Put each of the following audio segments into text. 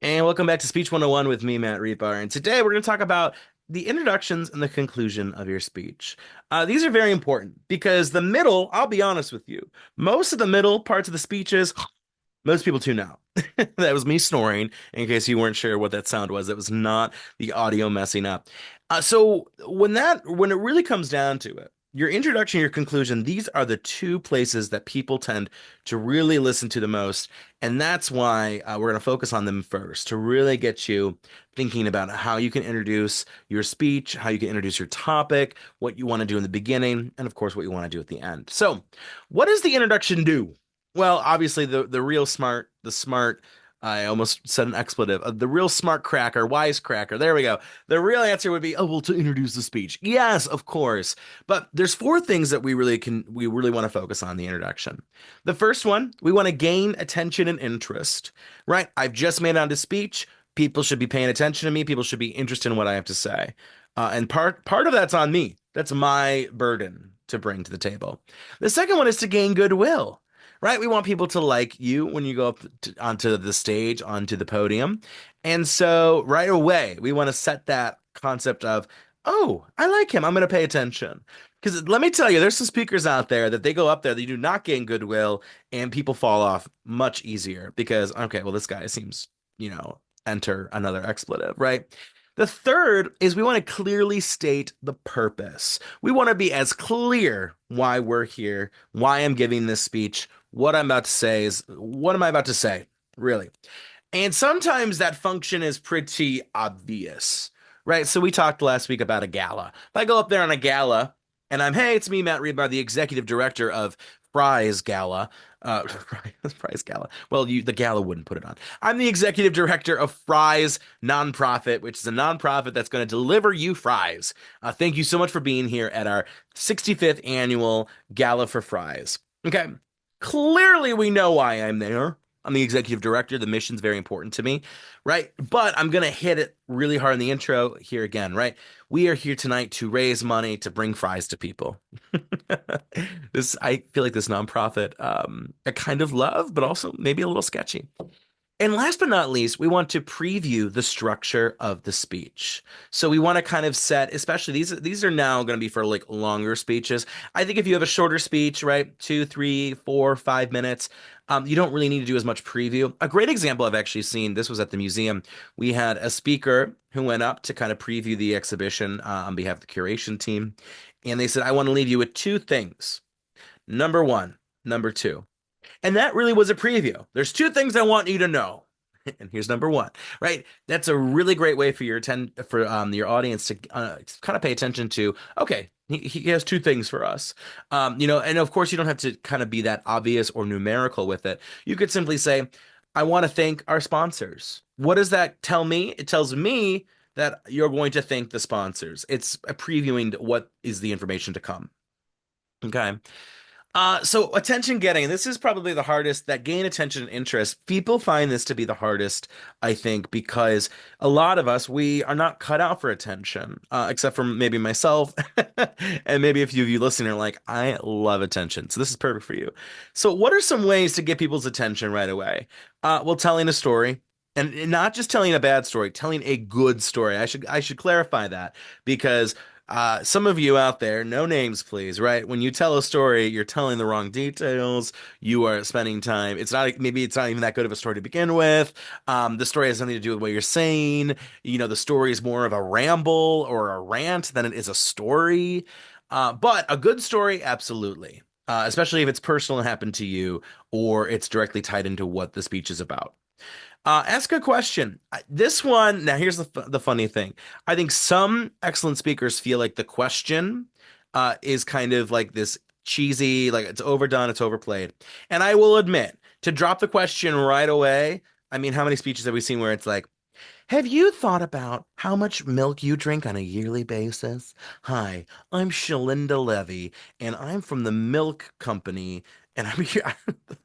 And welcome back to Speech 101 with me, Matt Hribar. And today we're going to talk about the introductions and the conclusion of your speech. These are very important because the middle, I'll be honest with you, most of the middle parts of the speeches, most people tune out. That was me snoring, in case you weren't sure what that sound was. That was not the audio messing up. So when it really comes down to it, your introduction, your conclusion, these are the two places that people tend to really listen to the most. And that's why we're going to focus on them first to really get you thinking about how you can introduce your speech, how you can introduce your topic, what you want to do in the beginning, and of course, what you want to do at the end. So, what does the introduction do? Well, obviously, the real smart, the smart, I almost said an expletive. The real smart cracker, wise cracker. There we go. The real answer would be, oh, well, to introduce the speech. Yes, of course. But there's four things that we really want to focus on in the introduction. The first one, we want to gain attention and interest, right? I've just made out a speech. People should be paying attention to me. People should be interested in what I have to say. And part of that's on me. That's my burden to bring to the table. The second one is to gain goodwill, right? We want people to like you when you go onto the stage, onto the podium. And so right away, we want to set that concept of, oh, I like him. I'm going to pay attention. Because let me tell you, there's some speakers out there that they go up there, they do not gain goodwill, and people fall off much easier because, okay, well, this guy seems, enter another expletive, right? The third is we want to clearly state the purpose. We want to be as clear why we're here, why I'm giving this speech, what I'm about to say is, what am I about to say, really? And sometimes that function is pretty obvious, right? So we talked last week about a gala. If I go up there on a gala and hey, it's me, Matt Hribar, the executive director of Fry's Gala. Fry's Gala. Well, the gala wouldn't put it on. I'm the executive director of Fry's nonprofit, which is a nonprofit that's going to deliver you fries. Thank you so much for being here at our 65th annual Gala for Fries. Okay. Clearly, we know why I'm there. I'm the executive director. The mission's very important to me, right? But I'm going to hit it really hard in the intro here again, right? We are here tonight to raise money to bring fries to people. I feel like this nonprofit, I kind of love, but also maybe a little sketchy. And last but not least, we want to preview the structure of the speech. So we want to kind of set, especially these are now going to be for like longer speeches. I think if you have a shorter speech, right, 2, 3, 4, 5 minutes, you don't really need to do as much preview. A great example I've actually seen, this was at the museum. We had a speaker who went up to kind of preview the exhibition on behalf of the curation team. And they said, I want to leave you with two things. Number one, number two. And that really was a preview. There's two things I want you to know. And here's number one, right? That's a really great way for your your audience to kind of pay attention to. Okay, he has two things for us, and of course you don't have to kind of be that obvious or numerical with it. You could simply say, "I want to thank our sponsors." What does that tell me? It tells me that you're going to thank the sponsors. It's a previewing what is the information to come. Okay. So attention getting, this is probably the hardest, that gain attention and interest. People find this to be the hardest, I think, because a lot of us, we are not cut out for attention, except for maybe myself and maybe a few of you listening are like, I love attention. So this is perfect for you. So what are some ways to get people's attention right away? Well, telling a story. And not just telling a bad story, telling a good story. I should clarify that because some of you out there, no names, please, right? When you tell a story, you're telling the wrong details. You are spending time. Maybe it's not even that good of a story to begin with. The story has nothing to do with what you're saying. The story is more of a ramble or a rant than it is a story. But a good story, absolutely. Especially if it's personal and happened to you, or it's directly tied into what the speech is about. Ask a question. This one, now here's the funny thing. I think some excellent speakers feel like the question is kind of like this cheesy, like it's overdone, it's overplayed. And I will admit, to drop the question right away, I mean, how many speeches have we seen where it's like, have you thought about how much milk you drink on a yearly basis? Hi, I'm Shalinda Levy, and I'm from the milk company, and I'm here.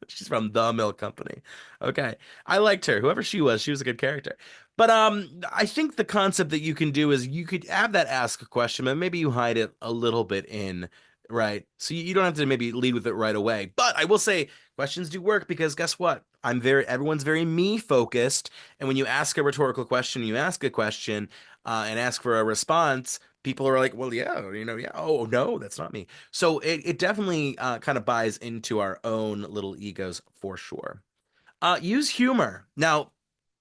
She's from the milk company. Okay. I liked her. Whoever she was a good character. But I think the concept that you can do is you could have that ask a question, but maybe you hide it a little bit in, right? So you don't have to maybe lead with it right away. But I will say Questions do work because guess what? Everyone's very me focused. And when you ask a rhetorical question, you ask a question and ask for a response, people are like, well, yeah, yeah. Oh, no, that's not me. So it definitely kind of buys into our own little egos for sure. Use humor. Now,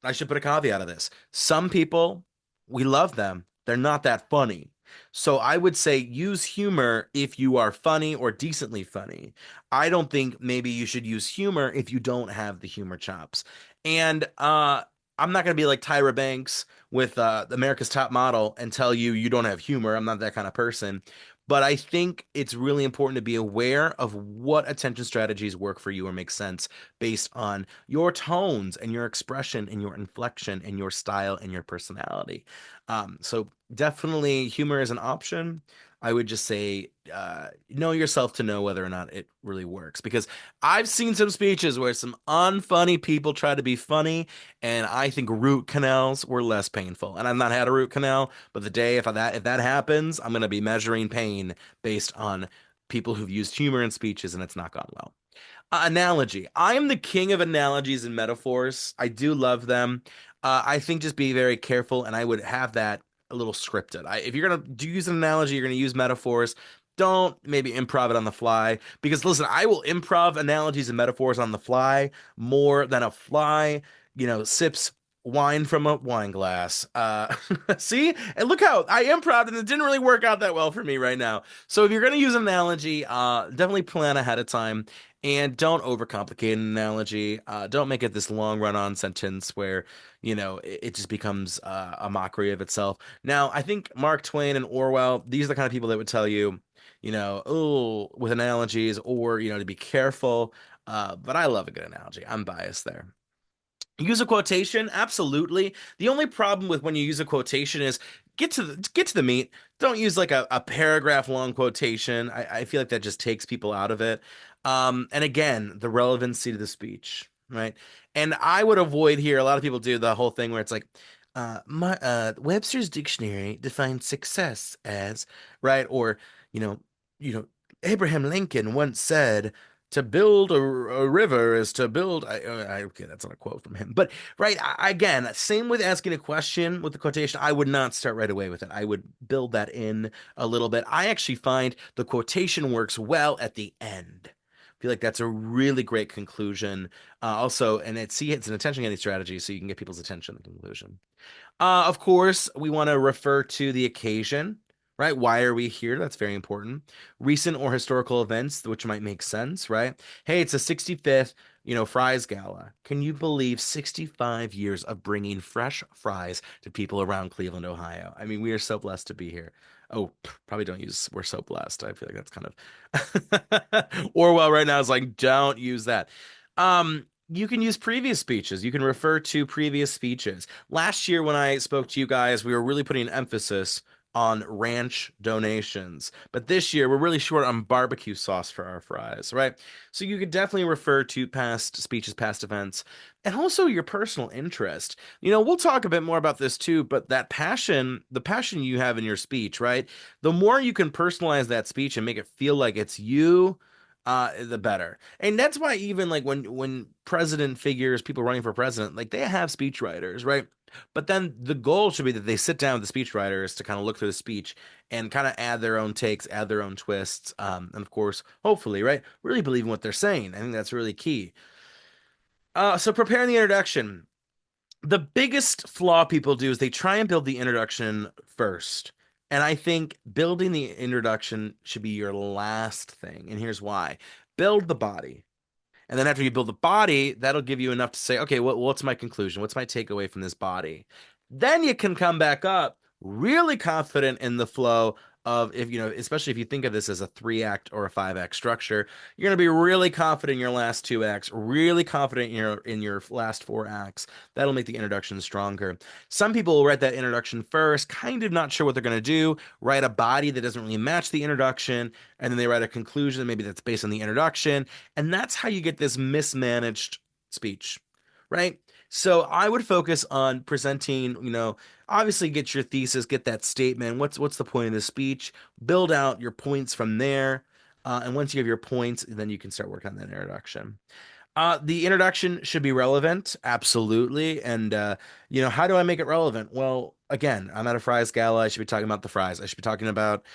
I should put a caveat of this. Some people, we love them. They're not that funny. So I would say use humor if you are funny or decently funny. I don't think maybe you should use humor if you don't have the humor chops. And I'm not going to be like Tyra Banks with America's Top Model and tell you you don't have humor. I'm not that kind of person. But I think it's really important to be aware of what attention strategies work for you or make sense based on your tones and your expression and your inflection and your style and your personality. So definitely humor is an option. I would just say know yourself to know whether or not it really works because I've seen some speeches where some unfunny people try to be funny, and I think root canals were less painful. And I've not had a root canal, but the day if that happens, I'm going to be measuring pain based on people who've used humor in speeches and it's not gone well. Analogy. I am the king of analogies and metaphors. I do love them. I think just be very careful, and I would have that a little scripted. If you're gonna use an analogy, you're gonna use metaphors. Don't maybe improv it on the fly because listen, I will improv analogies and metaphors on the fly more than a fly, sips wine from a wine glass. See, and look how I improv and it didn't really work out that well for me right now. So if you're gonna use an analogy, definitely plan ahead of time. And don't overcomplicate an analogy. Don't make it this long run-on sentence where, it just becomes a mockery of itself. Now, I think Mark Twain and Orwell, these are the kind of people that would tell you, oh, with analogies or, to be careful. But I love a good analogy. I'm biased there. Use a quotation, absolutely. The only problem with when you use a quotation is get to the meat. Don't use like a paragraph long quotation. I feel like that just takes people out of it. And again, the relevancy to the speech, right? And I would avoid here. A lot of people do the whole thing where it's like, Webster's dictionary defines success as, right, or you know, you know, Abraham Lincoln once said to build a river is to build okay, that's not a quote from him, but right, again, same with asking a question with the quotation. I would not start right away with it. I would build that in a little bit. I actually find the quotation works well at the end. I feel like that's a really great conclusion. Also, and it's an attention getting strategy, so you can get people's attention in the conclusion. Of course, we want to refer to the occasion, right? Why are we here? That's very important. Recent or historical events, which might make sense, right? Hey, it's a 65th, fries gala. Can you believe 65 years of bringing fresh fries to people around Cleveland, Ohio? I mean, we are so blessed to be here. Oh, probably don't use we're so blessed. I feel like that's kind of Orwell right now is like, don't use that. You can use previous speeches. You can refer to previous speeches. Last year, when I spoke to you guys, we were really putting an emphasis on ranch donations. But this year, we're really short on barbecue sauce for our fries, right? So you could definitely refer to past speeches, past events, and also your personal interest. We'll talk a bit more about this too, but that passion, the passion you have in your speech, right? The more you can personalize that speech and make it feel like it's you, the better. And that's why even like when president figures, people running for president, like they have speech writers, right? But then the goal should be that they sit down with the speech writers to kind of look through the speech and kind of add their own takes, add their own twists, and of course, hopefully, right, really believe in what they're saying. I think that's really key. So preparing the introduction. The biggest flaw people do is they try and build the introduction first. And I think building the introduction should be your last thing. And here's why. Build the body. And then after you build the body, that'll give you enough to say, okay, what's my conclusion? What's my takeaway from this body? Then you can come back up really confident in the flow of if especially if you think of this as a 3 act or a 5 act structure, you're going to be really confident in your last 2 acts, really confident in your last 4 acts. That'll make the introduction stronger. Some people will write that introduction first, kind of not sure what they're going to do, write a body that doesn't really match the introduction, and then they write a conclusion maybe that's based on the introduction, and that's how you get this mismanaged speech, right? So I would focus on presenting, obviously get your thesis, get that statement. What's the point of the speech? Build out your points from there. And once you have your points, then you can start working on that introduction. The introduction should be relevant, absolutely. And how do I make it relevant? Well, again, I'm at a fries gala. I should be talking about the fries. I should be talking about,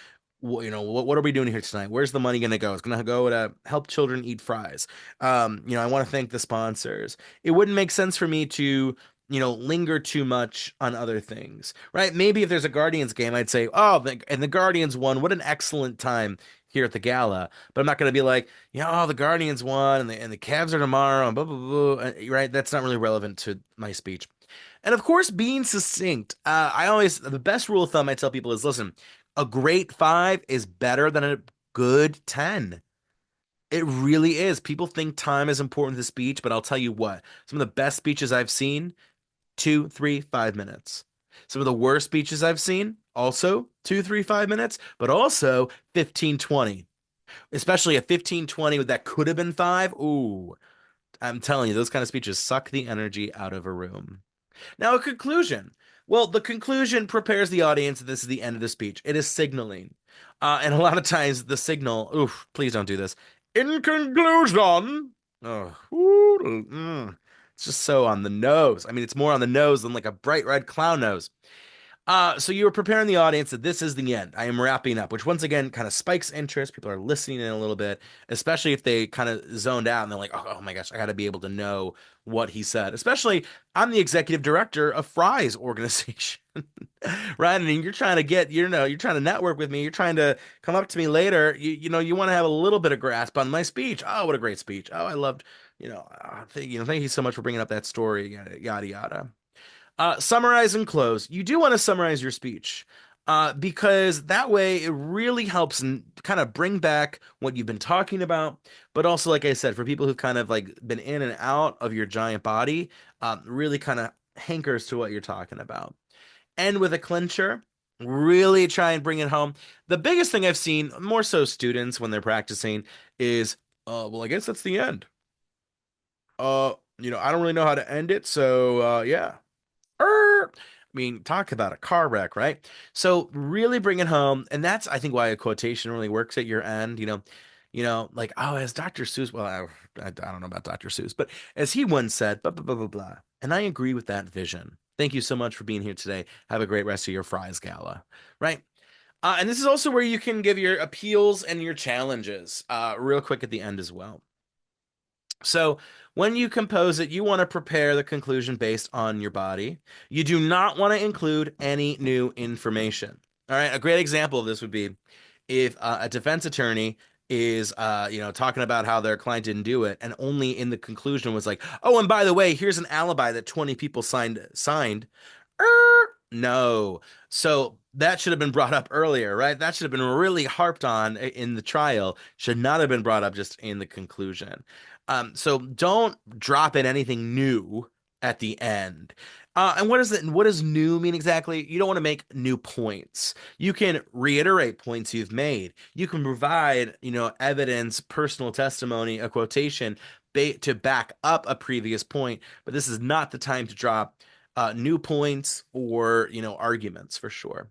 what are we doing here tonight? Where's the money going to go? It's going to go to help children eat fries. I want to thank the sponsors. It wouldn't make sense for me to, linger too much on other things, right? Maybe if there's a Guardians game, I'd say, oh, and the Guardians won. What an excellent time here at the gala. But I'm not going to be like, oh, the Guardians won and the Cavs are tomorrow and blah, blah, blah. Right? That's not really relevant to my speech. And of course, being succinct. The best rule of thumb I tell people is listen, a great five is better than a good 10. It really is. People think time is important to the speech, but I'll tell you what, some of the best speeches I've seen, 2, 3, 5 minutes. Some of the worst speeches I've seen, also 2, 3, 5 minutes, but also 15, 20. Especially a 15, 20 that could have been five. Ooh, I'm telling you, those kind of speeches suck the energy out of a room. Now, a conclusion. Well, the conclusion prepares the audience that this is the end of the speech. It is signaling. And a lot of times the signal, oof, please don't do this. In conclusion, oh, it's just so on the nose. I mean, it's more on the nose than like a bright red clown nose. So you were preparing the audience that this is the end. I am wrapping up, which once again kind of spikes interest. People are listening in a little bit, especially if they kind of zoned out and they're like, oh my gosh, I got to be able to know what he said. Especially, I'm the executive director of Fry's organization, right? And you're trying to you're trying to network with me. You're trying to come up to me later. You want to have a little bit of grasp on my speech. Oh, what a great speech. Oh, I loved, thank you so much for bringing up that story, yada, yada, yada. Summarize and close. You do want to summarize your speech because that way it really helps kind of bring back what you've been talking about. But also, like I said, for people who've kind of like been in and out of your giant body, really kind of hankers to what you're talking about. End with a clincher. Really try and bring it home. The biggest thing I've seen, more so students when they're practicing, is, well, I guess that's the end. I don't really know how to end it, so yeah. I mean, talk about a car wreck, right? So really bring it home, and that's I think why a quotation really works at your end. Like as Dr. Seuss. Well, I don't know about Dr. Seuss, but as he once said, blah blah blah blah blah. And I agree with that vision. Thank you so much for being here today. Have a great rest of your Fries Gala, right? And this is also where you can give your appeals and your challenges, real quick at the end as well. So when you compose it, you want to prepare the conclusion based on your body. You do not want to include any new information. All right, a great example of this would be if a defense attorney is talking about how their client didn't do it and only in the conclusion was like, "Oh, and by the way, here's an alibi that 20 people signed." No. So that should have been brought up earlier, right? That should have been really harped on in the trial. Should not have been brought up just in the conclusion. So don't drop in anything new at the end. And what does new mean exactly? You don't want to make new points. You can reiterate points you've made. You can provide, evidence, personal testimony, a quotation to back up a previous point, but this is not the time to drop new points or, arguments for sure.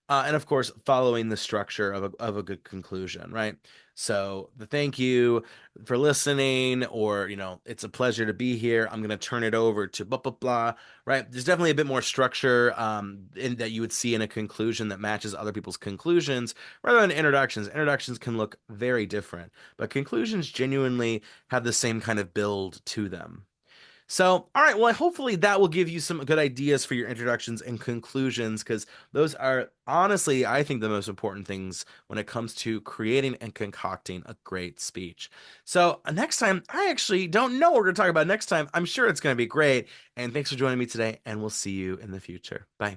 And of course, following the structure of a good conclusion, right? So the thank you for listening, or, it's a pleasure to be here. I'm going to turn it over to blah, blah, blah, right? There's definitely a bit more structure that you would see in a conclusion that matches other people's conclusions rather than introductions. Introductions can look very different, but conclusions genuinely have the same kind of build to them. So, all right, well, hopefully that will give you some good ideas for your introductions and conclusions, because those are honestly, I think, the most important things when it comes to creating and concocting a great speech. So, next time, I actually don't know what we're going to talk about next time. I'm sure it's going to be great. And thanks for joining me today, and we'll see you in the future. Bye.